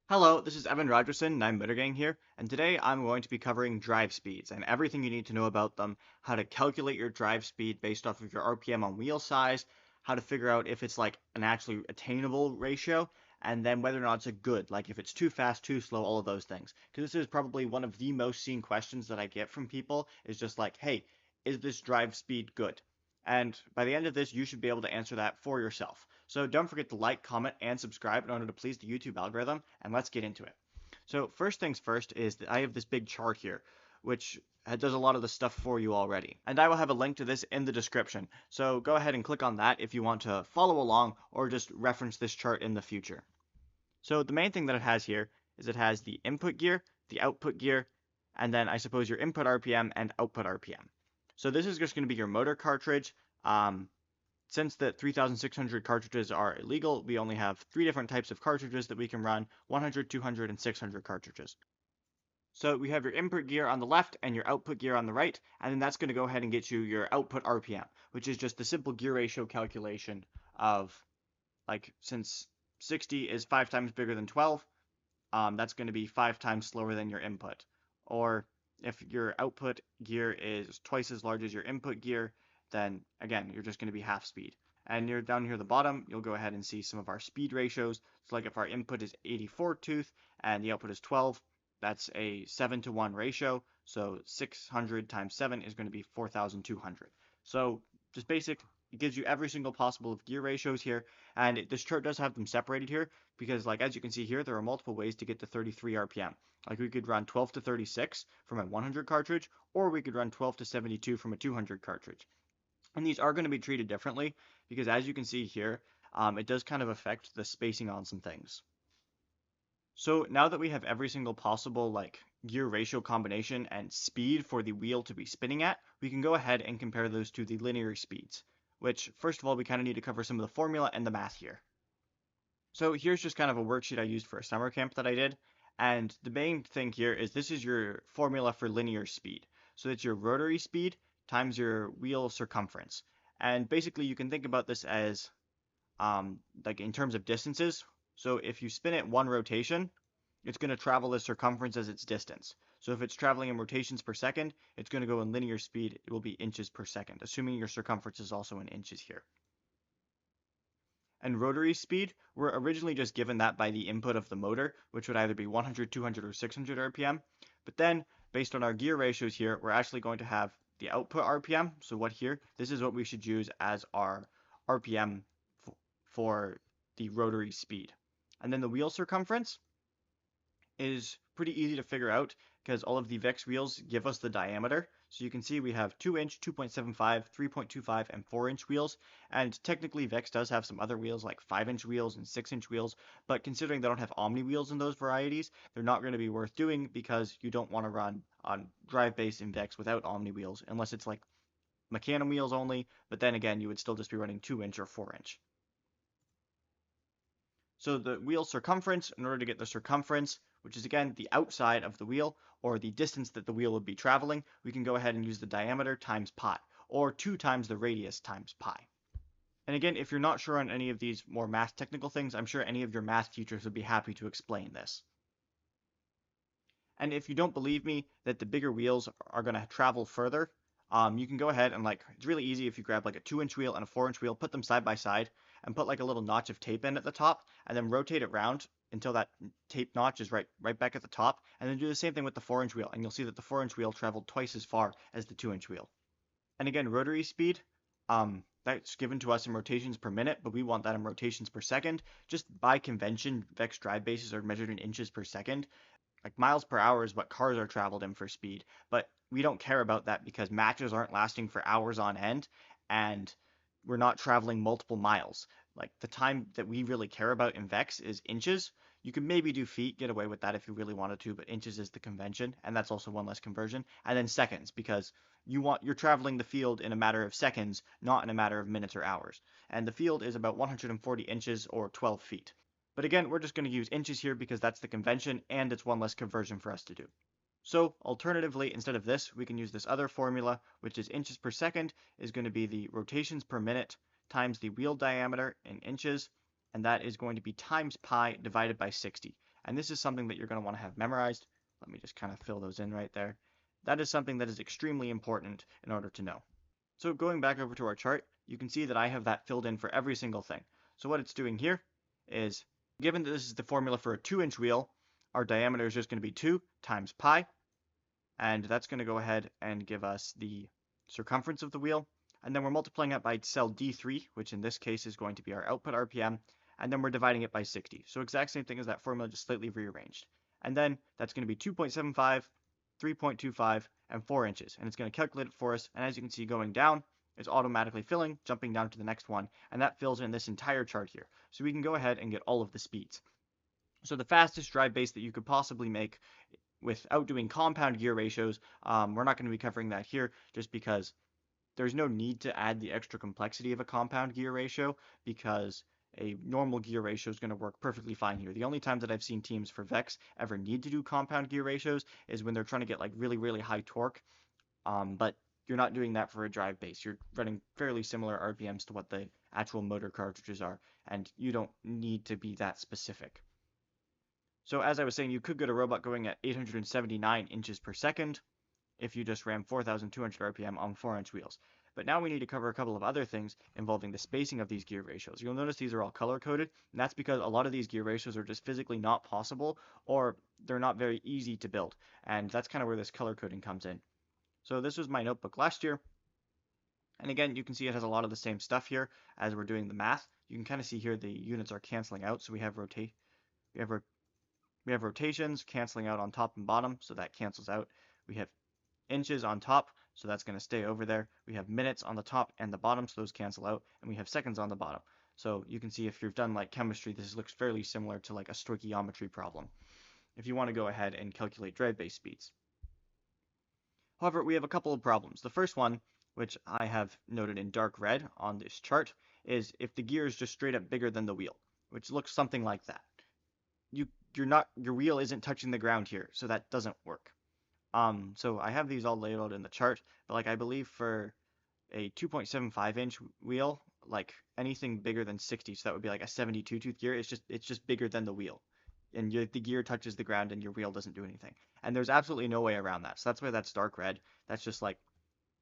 Hello, this is Evan Rogerson, and I'm Muttergang here, and today I'm going to be covering drive speeds and everything you need to know about them, how to calculate your drive speed based off of your RPM on wheel size, how to figure out if it's like an actually attainable ratio, and then whether or not it's a good, like if it's too fast, too slow, all of those things. Because this is probably one of the most seen questions that I get from people is just like, hey, is this drive speed good? And by the end of this, you should be able to answer that for yourself. So don't forget to like, comment, and subscribe in order to please the YouTube algorithm, and let's get into it. So first things first is that I have this big chart here, which does a lot of the stuff for you already. And I will have a link to this in the description. So go ahead and click on that if you want to follow along or just reference this chart in the future. So the main thing that it has here is it has the input gear, the output gear, and then I suppose your input RPM and output RPM. So this is just going to be your motor cartridge. Since the 3600 cartridges are illegal, we only have three different types of cartridges that we can run: 100, 200, and 600 cartridges. So we have your input gear on the left and your output gear on the right, and then that's going to go ahead and get you your output RPM, which is just the simple gear ratio calculation of, like, since 60 is 5 times bigger than 12, that's going to be 5 times slower than your input. Or if your output gear is twice as large as your input gear, then again, you're just going to be half speed. And you're down here at the bottom, you'll go ahead and see some of our speed ratios. So like if our input is 84 tooth and the output is 12, that's a 7 to 1 ratio. So 600 times 7 is going to be 4,200. So just basic, it gives you every single possible of gear ratios here. And this chart does have them separated here because, like, as you can see here, there are multiple ways to get to 33 RPM. Like we could run 12 to 36 from a 100 cartridge, or we could run 12 to 72 from a 200 cartridge. And these are going to be treated differently because, as you can see here, it does kind of affect the spacing on some things. So now that we have every single possible like gear ratio combination and speed for the wheel to be spinning at, we can go ahead and compare those to the linear speeds, which first of all, we kind of need to cover some of the formula and the math here. So here's just kind of a worksheet I used for a summer camp that I did. And the main thing here is this is your formula for linear speed. So it's your rotary speed times your wheel circumference. And basically you can think about this as like in terms of distances. So if you spin it one rotation, it's going to travel the circumference as its distance. So if it's traveling in rotations per second, it's going to go in linear speed. It will be inches per second, assuming your circumference is also in inches here. And rotary speed, we're originally just given that by the input of the motor, which would either be 100, 200, or 600 RPM. But then, based on our gear ratios here, we're actually going to have the output RPM. So what here? This is what we should use as our RPM for the rotary speed. And then the wheel circumference is pretty easy to figure out because all of the VEX wheels give us the diameter. So you can see we have 2-inch, 2.75, 3.25, and 4-inch wheels. And technically VEX does have some other wheels like 5-inch wheels and 6-inch wheels, but considering they don't have Omni wheels in those varieties, they're not going to be worth doing because you don't want to run on drive base in VEX without Omni wheels unless it's like Mecanum wheels only, but then again, you would still just be running 2-inch or 4-inch. So the wheel circumference, in order to get the circumference, which is again the outside of the wheel, or the distance that the wheel would be traveling, we can go ahead and use the diameter times pi, or 2 times the radius times pi. And again, if you're not sure on any of these more math technical things, I'm sure any of your math teachers would be happy to explain this. And if you don't believe me that the bigger wheels are going to travel further, you can go ahead and, like, it's really easy if you grab like a 2-inch wheel and a 4-inch wheel, put them side by side, and put like a little notch of tape in at the top, and then rotate it around until that tape notch is right back at the top, and then do the same thing with the 4-inch wheel, and you'll see that the 4-inch wheel traveled twice as far as the 2-inch wheel. And again, rotary speed, that's given to us in rotations per minute, but we want that in rotations per second. Just by convention, VEX drive bases are measured in inches per second. Like miles per hour is what cars are traveled in for speed, but we don't care about that because matches aren't lasting for hours on end, and we're not traveling multiple miles. Like the time that we really care about in VEX is inches. You could maybe do feet, get away with that if you really wanted to, but inches is the convention, and that's also one less conversion. And then seconds, because you're traveling the field in a matter of seconds, not in a matter of minutes or hours. And the field is about 140 inches or 12 feet. But again, we're just going to use inches here because that's the convention and it's one less conversion for us to do. So alternatively, instead of this, we can use this other formula, which is inches per second is going to be the rotations per minute times the wheel diameter in inches, and that is going to be times pi divided by 60. And this is something that you're going to want to have memorized. Let me just kind of fill those in right there. That is something that is extremely important in order to know. So going back over to our chart, you can see that I have that filled in for every single thing. So what it's doing here is, given that this is the formula for a 2-inch wheel, our diameter is just going to be 2 times pi, and that's going to go ahead and give us the circumference of the wheel. And then we're multiplying it by cell D3, which in this case is going to be our output RPM, and then we're dividing it by 60. So exact same thing as that formula, just slightly rearranged. And then that's going to be 2.75, 3.25, and 4 inches. And it's going to calculate it for us. And as you can see going down, it's automatically filling, jumping down to the next one. And that fills in this entire chart here. So we can go ahead and get all of the speeds. So the fastest drive base that you could possibly make without doing compound gear ratios, we're not going to be covering that here just because there's no need to add the extra complexity of a compound gear ratio because a normal gear ratio is going to work perfectly fine here. The only time that I've seen teams for Vex ever need to do compound gear ratios is when they're trying to get like really, really high torque. But you're not doing that for a drive base. You're running fairly similar RPMs to what the actual motor cartridges are, and you don't need to be that specific. So as I was saying, you could get a robot going at 879 inches per second if you just ran 4,200 RPM on 4-inch wheels. But now we need to cover a couple of other things involving the spacing of these gear ratios. You'll notice these are all color-coded, and that's because a lot of these gear ratios are just physically not possible, or they're not very easy to build. And that's kind of where this color coding comes in. So this was my notebook last year. And again, you can see it has a lot of the same stuff here as we're doing the math. You can kind of see here the units are canceling out, so we have rotations canceling out on top and bottom, so that cancels out. We have inches on top, so that's going to stay over there. We have minutes on the top and the bottom, so those cancel out, and we have seconds on the bottom. So you can see if you've done like chemistry, this looks fairly similar to like a stoichiometry problem if you want to go ahead and calculate drive base speeds. However, we have a couple of problems. The first one, which I have noted in dark red on this chart, is if the gear is just straight up bigger than the wheel, which looks something like that. Your wheel isn't touching the ground here, so that doesn't work. So I have these all labeled in the chart, but like I believe for a 2.75 inch wheel, like anything bigger than 60, so that would be like a 72 tooth gear, it's just bigger than the wheel. And the gear touches the ground and your wheel doesn't do anything. And there's absolutely no way around that. So that's why that's dark red. That's just like,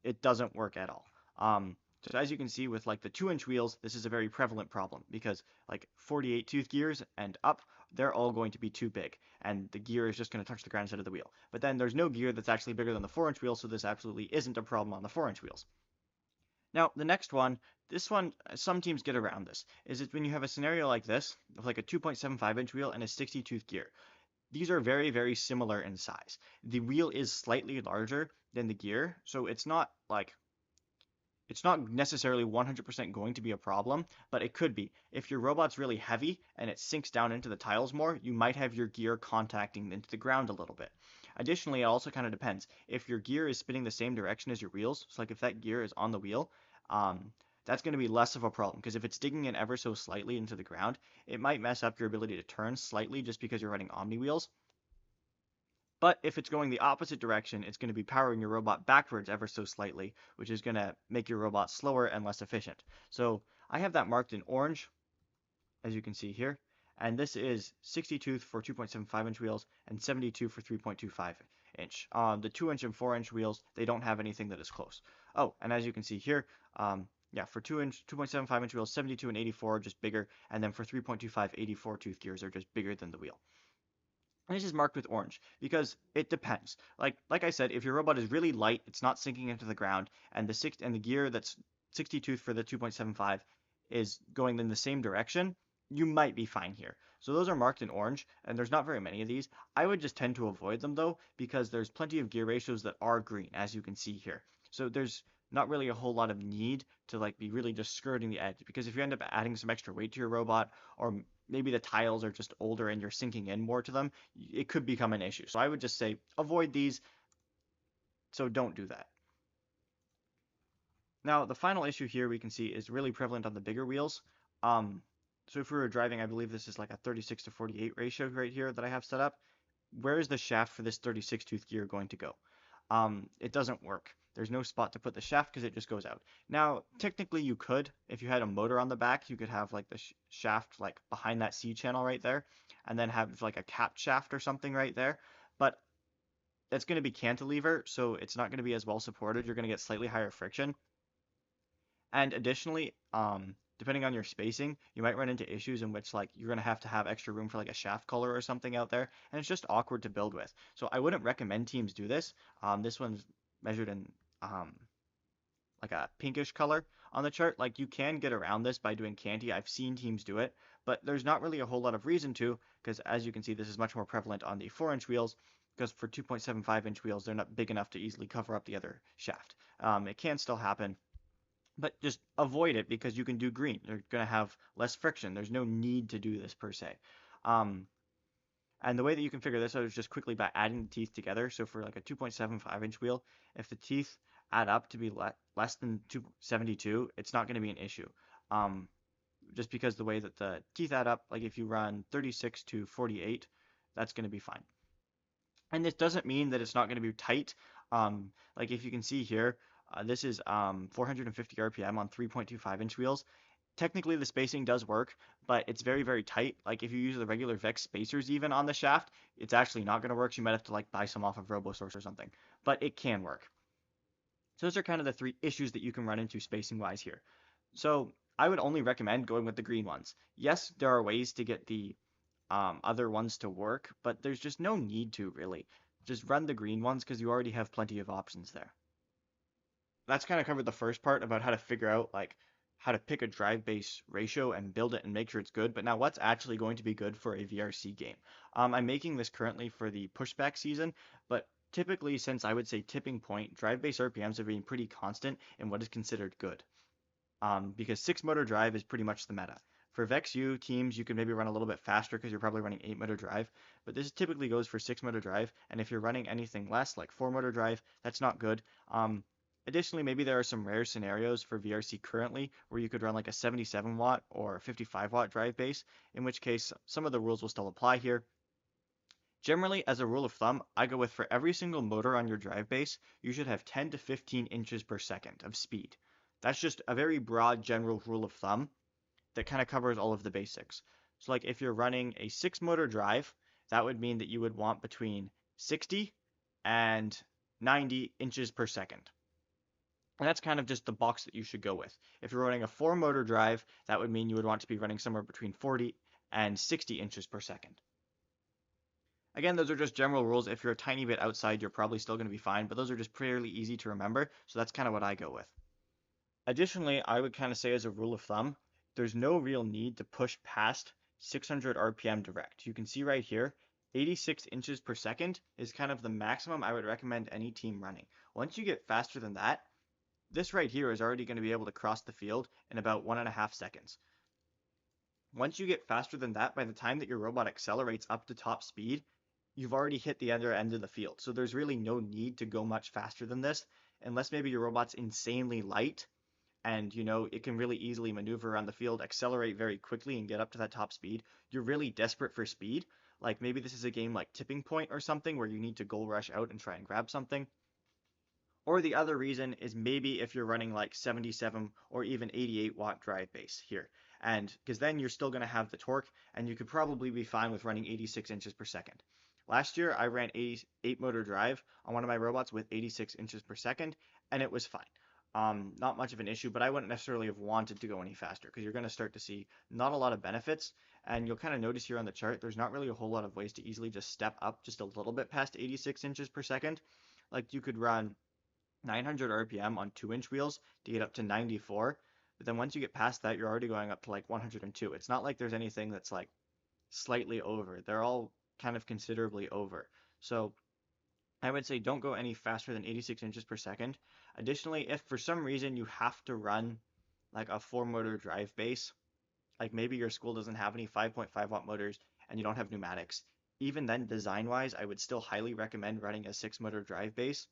it doesn't work at all. So as you can see with like the 2-inch wheels, this is a very prevalent problem because like 48 tooth gears and up, they're all going to be too big, and the gear is just going to touch the ground instead of the wheel. But then there's no gear that's actually bigger than the 4-inch wheel, so this absolutely isn't a problem on the 4-inch wheels. Now, the next one, this one, some teams get around this, is it when you have a scenario like this, of like a 2.75-inch wheel and a 60-tooth gear. These are very, very similar in size. The wheel is slightly larger than the gear, so it's not necessarily 100% going to be a problem, but it could be. If your robot's really heavy and it sinks down into the tiles more, you might have your gear contacting into the ground a little bit. Additionally, it also kind of depends. If your gear is spinning the same direction as your wheels, so like if that gear is on the wheel, that's going to be less of a problem because if it's digging in ever so slightly into the ground, it might mess up your ability to turn slightly just because you're running omni wheels. But if it's going the opposite direction, it's going to be powering your robot backwards ever so slightly, which is going to make your robot slower and less efficient. So I have that marked in orange, as you can see here. And this is 60 tooth for 2.75 inch wheels and 72 for 3.25 inch. The 2-inch and 4-inch wheels, they don't have anything that is close. Oh, and as you can see here, yeah, for 2.75 inch wheels, 72 and 84 are just bigger. And then for 3.25, 84 tooth gears are just bigger than the wheel. And this is marked with orange because it depends. Like I said, if your robot is really light, it's not sinking into the ground, and the gear that's 60 tooth for the 2.75 is going in the same direction, you might be fine here. So those are marked in orange, and there's not very many of these. I would just tend to avoid them though, because there's plenty of gear ratios that are green, as you can see here. So there's not really a whole lot of need to like be really just skirting the edge, because if you end up adding some extra weight to your robot, or maybe the tiles are just older and you're sinking in more to them, it could become an issue. So I would just say avoid these, so don't do that. Now, the final issue here we can see is really prevalent on the bigger wheels. So if we were driving, I believe this is like a 36 to 48 ratio right here that I have set up. Where is the shaft for this 36 tooth gear going to go? It doesn't work. There's no spot to put the shaft because it just goes out. Now, technically you could, if you had a motor on the back, you could have like the shaft like behind that C channel right there, and then have like a cap shaft or something right there. But that's going to be cantilever, so it's not going to be as well supported. You're going to get slightly higher friction. And additionally, depending on your spacing, you might run into issues in which like you're gonna have to have extra room for like a shaft collar or something out there, and it's just awkward to build with. So I wouldn't recommend teams do this. This one's measured in um, like a pinkish color on the chart. Like you can get around this by doing canty. I've seen teams do it, but there's not really a whole lot of reason to, because as you can see, this is much more prevalent on the 4-inch wheels. Because for 2.75-inch wheels, they're not big enough to easily cover up the other shaft. It can still happen, but just avoid it because you can do green. You're going to have less friction. There's no need to do this per se. Um, and the way that you can figure this out is just quickly by adding the teeth together. So for like a 2.75-inch wheel, if the teeth add up to be less than 272, it's not going to be an issue. Um, just because the way that the teeth add up, like if you run 36 to 48, that's going to be fine. And this doesn't mean that it's not going to be tight. Like if you can see here, this is 450 RPM on 3.25-inch wheels. Technically, the spacing does work, but it's very, very tight. Like if you use the regular Vex spacers even on the shaft, it's actually not going to work. So you might have to like buy some off of RoboSource or something, but it can work. So those are kind of the three issues that you can run into spacing wise here. So I would only recommend going with the green ones. Yes, there are ways to get the other ones to work, but there's just no need to really. Just run the green ones because you already have plenty of options there. That's kind of covered the first part about how to figure out like how to pick a drive base ratio and build it and make sure it's good. But now what's actually going to be good for a VRC game? I'm making this currently for the pushback season, but typically since I would say tipping point, drive base RPMs are being pretty constant in what is considered good. Because 6-motor drive is pretty much the meta. For VexU teams, you can maybe run a little bit faster because you're probably running 8-motor drive, but this typically goes for 6-motor drive, and if you're running anything less, like 4-motor drive, that's not good. Additionally, maybe there are some rare scenarios for VRC currently where you could run like a 77 watt or 55 watt drive base, in which case some of the rules will still apply here. Generally, as a rule of thumb, I go with for every single motor on your drive base, you should have 10 to 15 inches per second of speed. That's just a very broad general rule of thumb that kind of covers all of the basics. So like if you're running a 6-motor drive, that would mean that you would want between 60 and 90 inches per second. And that's kind of just the box that you should go with. If you're running a 4-motor drive, that would mean you would want to be running somewhere between 40 and 60 inches per second. Again, those are just general rules. If you're a tiny bit outside, you're probably still going to be fine, but those are just fairly easy to remember, so that's kind of what I go with. Additionally, I would kind of say as a rule of thumb, there's no real need to push past 600 RPM direct. You can see right here, 86 inches per second is kind of the maximum I would recommend any team running. Once you get faster than that, this right here is already going to be able to cross the field in about 1.5 seconds. Once you get faster than that, by the time that your robot accelerates up to top speed, you've already hit the other end of the field. So there's really no need to go much faster than this, unless maybe your robot's insanely light and it can really easily maneuver around the field, accelerate very quickly and get up to that top speed. You're really desperate for speed. Like maybe this is a game like Tipping Point or something where you need to goal rush out and try and grab something. Or the other reason is maybe if you're running like 77 or even 88 watt drive base here. And because then you're still going to have the torque and you could probably be fine with running 86 inches per second. Last year I ran 88 motor drive on one of my robots with 86 inches per second and it was fine. Not much of an issue, but I wouldn't necessarily have wanted to go any faster because you're going to start to see not a lot of benefits. And you'll kind of notice here on the chart, there's not really a whole lot of ways to easily just step up just a little bit past 86 inches per second. Like you could run 900 RPM on 2-inch wheels to get up to 94. But then once you get past that, you're already going up to like 102. It's not like there's anything that's like slightly over. They're all kind of considerably over. So I would say don't go any faster than 86 inches per second. Additionally, if for some reason you have to run like a 4-motor drive base, like maybe your school doesn't have any 5.5 watt motors and you don't have pneumatics, even then design wise, I would still highly recommend running a 6-motor drive base.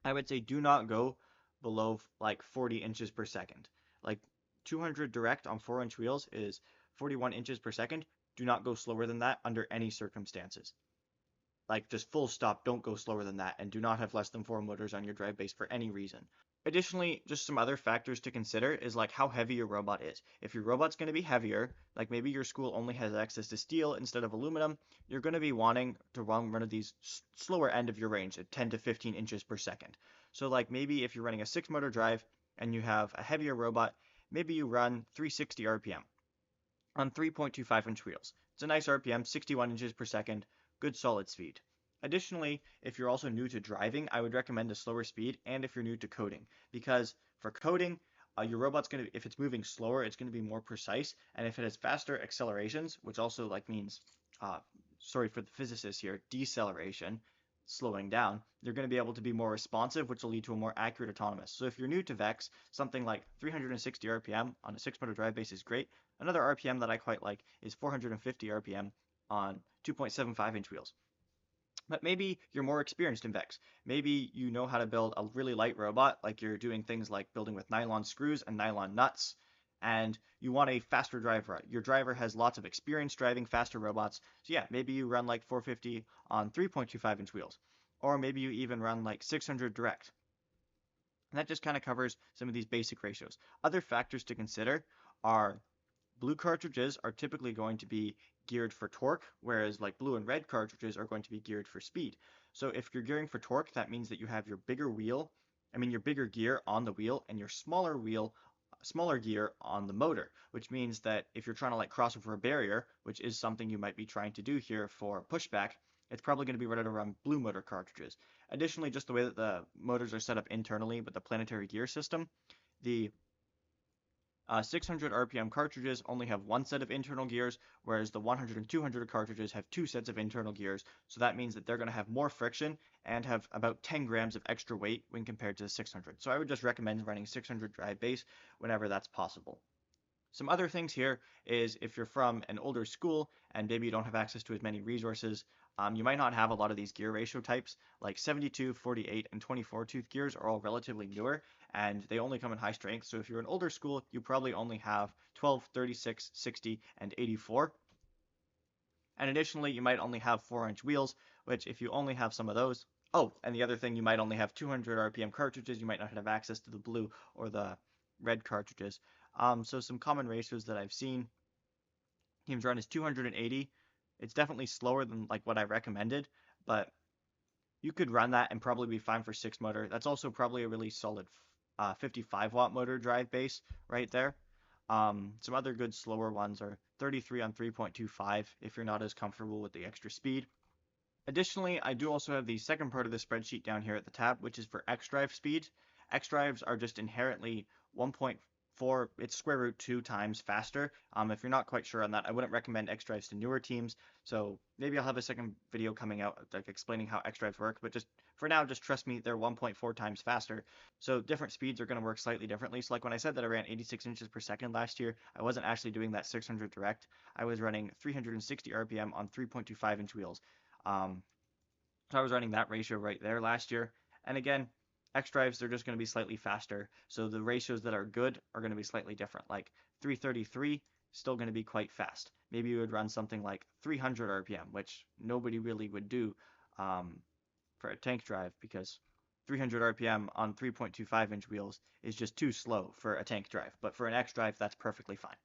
I would say do not go below like 40 inches per second. Like 200 direct on 4-inch wheels is 41 inches per second. Do not go slower than that under any circumstances. Like just full stop, don't go slower than that, and do not have less than 4 motors on your drive base for any reason. Additionally, just some other factors to consider is like how heavy your robot is. If your robot's going to be heavier, like maybe your school only has access to steel instead of aluminum, you're going to be wanting to run one of these slower end of your range at 10 to 15 inches per second. So like maybe if you're running a 6 motor drive and you have a heavier robot, maybe you run 360 RPM on 3.25-inch wheels. It's a nice RPM, 61 inches per second, good solid speed. Additionally, if you're also new to driving, I would recommend a slower speed, and if you're new to coding, because for coding, your robot's going to, if it's moving slower, it's going to be more precise, and if it has faster accelerations, which also like means, sorry for the physicists here, deceleration, slowing down, you're going to be able to be more responsive, which will lead to a more accurate autonomous. So if you're new to Vex, something like 360 RPM on a 6-motor drive base is great. Another RPM that I quite like is 450 RPM on 2.75-inch wheels. But maybe you're more experienced in Vex. Maybe you know how to build a really light robot, like you're doing things like building with nylon screws and nylon nuts, and you want a faster driver. Your driver has lots of experience driving faster robots. So yeah, maybe you run like 450 on 3.25-inch wheels. Or maybe you even run like 600 direct. And that just kind of covers some of these basic ratios. Other factors to consider are blue cartridges are typically going to be geared for torque, whereas like blue and red cartridges are going to be geared for speed. So if you're gearing for torque, that means that you have your bigger gear on the wheel and your smaller gear on the motor, which means that if you're trying to like cross over a barrier, which is something you might be trying to do here for pushback, it's probably going to be rated around blue motor cartridges. Additionally, just the way that the motors are set up internally with the planetary gear system, the 600 RPM cartridges only have one set of internal gears, whereas the 100 and 200 cartridges have two sets of internal gears. So that means that they're going to have more friction and have about 10 grams of extra weight when compared to the 600. So I would just recommend running 600 drive base whenever that's possible. Some other things here is if you're from an older school and maybe you don't have access to as many resources, you might not have a lot of these gear ratio types, like 72, 48, and 24 tooth gears are all relatively newer, and they only come in high strength. So if you're an older school, you probably only have 12, 36, 60, and 84. And additionally, you might only have 4-inch wheels, which if you only have some of those, oh, and the other thing, you might only have 200 RPM cartridges, you might not have access to the blue or the red cartridges. So some common ratios that I've seen, teams run is 280. It's definitely slower than like what I recommended, but you could run that and probably be fine for 6 motor. That's also probably a really solid 55 watt motor drive base right there. Some other good slower ones are 33 on 3.25 if you're not as comfortable with the extra speed. Additionally, I do also have the second part of the spreadsheet down here at the tab, which is for xDrive speeds. xDrives are just inherently 1.4, it's square root 2 times faster. If you're not quite sure on that, I wouldn't recommend xDrives to newer teams. So maybe I'll have a second video coming out like explaining how xDrives work, but just for now, just trust me, they're 1.4 times faster. So different speeds are going to work slightly differently. So like when I said that I ran 86 inches per second last year, I wasn't actually doing that 600 direct. I was running 360 RPM on 3.25-inch wheels. So I was running that ratio right there last year. And again, xDrives, they're just going to be slightly faster. So the ratios that are good are going to be slightly different. Like 333, still going to be quite fast. Maybe you would run something like 300 RPM, which nobody really would do for a tank drive because 300 RPM on 3.25-inch wheels is just too slow for a tank drive. But for an xDrive, that's perfectly fine.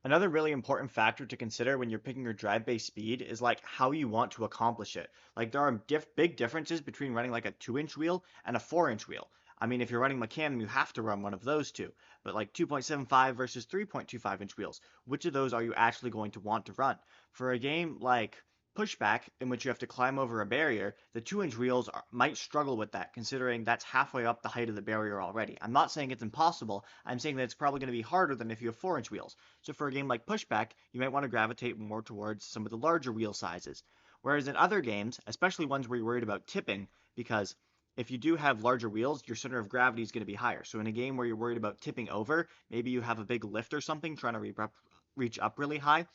Another really important factor to consider when you're picking your drive base speed is like how you want to accomplish it. Like there are big differences between running like a 2-inch wheel and a 4-inch wheel. I mean, if you're running Mecanum, you have to run one of those two. But like 2.75 versus 3.25-inch wheels, which of those are you actually going to want to run? For a game like Pushback, in which you have to climb over a barrier, the 2-inch wheels might struggle with that, considering that's halfway up the height of the barrier already. I'm not saying it's impossible, I'm saying that it's probably going to be harder than if you have 4-inch wheels. So for a game like Pushback, you might want to gravitate more towards some of the larger wheel sizes. Whereas in other games, especially ones where you're worried about tipping, because if you do have larger wheels, your center of gravity is going to be higher. So in a game where you're worried about tipping over, maybe you have a big lift or something trying to reach up really high,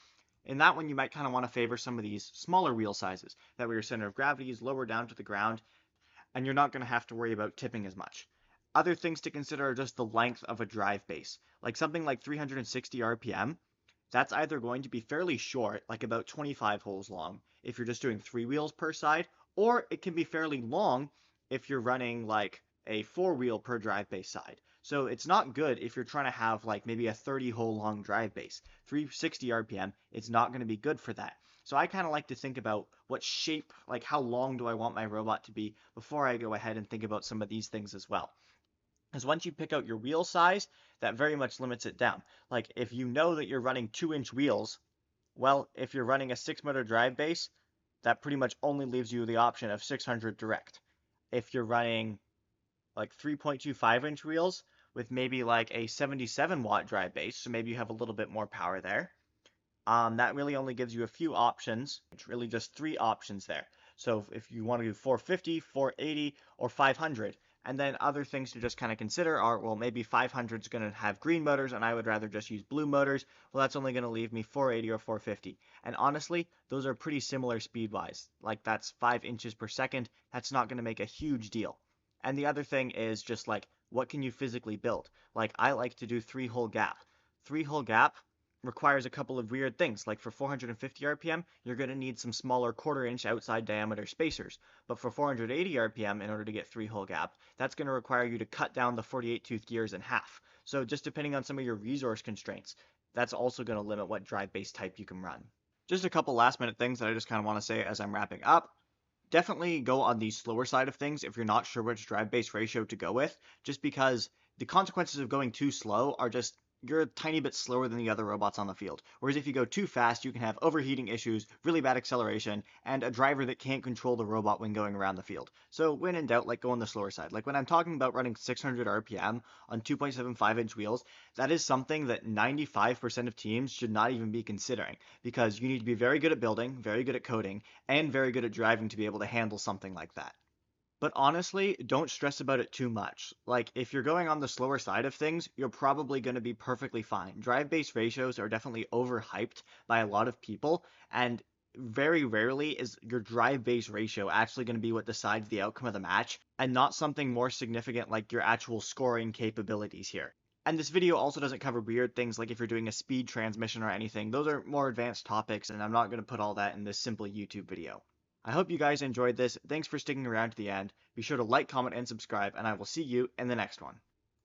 in that one, you might kind of want to favor some of these smaller wheel sizes, that way your center of gravity is lower down to the ground, and you're not going to have to worry about tipping as much. Other things to consider are just the length of a drive base. Like something like 360 RPM, that's either going to be fairly short, like about 25 holes long, if you're just doing 3 wheels per side, or it can be fairly long if you're running like a 4-wheel per drive base side. So it's not good if you're trying to have like maybe a 30 hole long drive base. 360 RPM, it's not going to be good for that. So I kind of like to think about what shape, like how long do I want my robot to be before I go ahead and think about some of these things as well. Because once you pick out your wheel size, that very much limits it down. Like if you know that you're running 2-inch wheels, well, if you're running a 6-motor drive base, that pretty much only leaves you the option of 600 direct. If you're running like 3.25-inch wheels with maybe like a 77-watt drive base, so maybe you have a little bit more power there, that really only gives you a few options. It's really just 3 options there. So if you want to do 450, 480, or 500, and then other things to just kind of consider are, well, maybe 500 is going to have green motors and I would rather just use blue motors. Well, that's only going to leave me 480 or 450. And honestly, those are pretty similar speed-wise. Like that's 5 inches per second. That's not going to make a huge deal. And the other thing is just like, what can you physically build? Like I like to do 3-hole gap. 3-hole gap requires a couple of weird things. Like for 450 RPM, you're going to need some smaller 1/4-inch outside diameter spacers. But for 480 RPM, in order to get 3-hole gap, that's going to require you to cut down the 48-tooth gears in half. So just depending on some of your resource constraints, that's also going to limit what drive base type you can run. Just a couple last minute things that I just kind of want to say as I'm wrapping up. Definitely go on the slower side of things if you're not sure which drive base ratio to go with, just because the consequences of going too slow are just you're a tiny bit slower than the other robots on the field. Whereas if you go too fast, you can have overheating issues, really bad acceleration, and a driver that can't control the robot when going around the field. So when in doubt, like go on the slower side. Like when I'm talking about running 600 RPM on 2.75-inch wheels, that is something that 95% of teams should not even be considering because you need to be very good at building, very good at coding, and very good at driving to be able to handle something like that. But honestly, don't stress about it too much. Like, if you're going on the slower side of things, you're probably going to be perfectly fine. Drive base ratios are definitely overhyped by a lot of people, and very rarely is your drive base ratio actually going to be what decides the outcome of the match, and not something more significant like your actual scoring capabilities here. And this video also doesn't cover weird things like if you're doing a speed transmission or anything. Those are more advanced topics, and I'm not going to put all that in this simple YouTube video. I hope you guys enjoyed this. Thanks for sticking around to the end. Be sure to like, comment, and subscribe, and I will see you in the next one.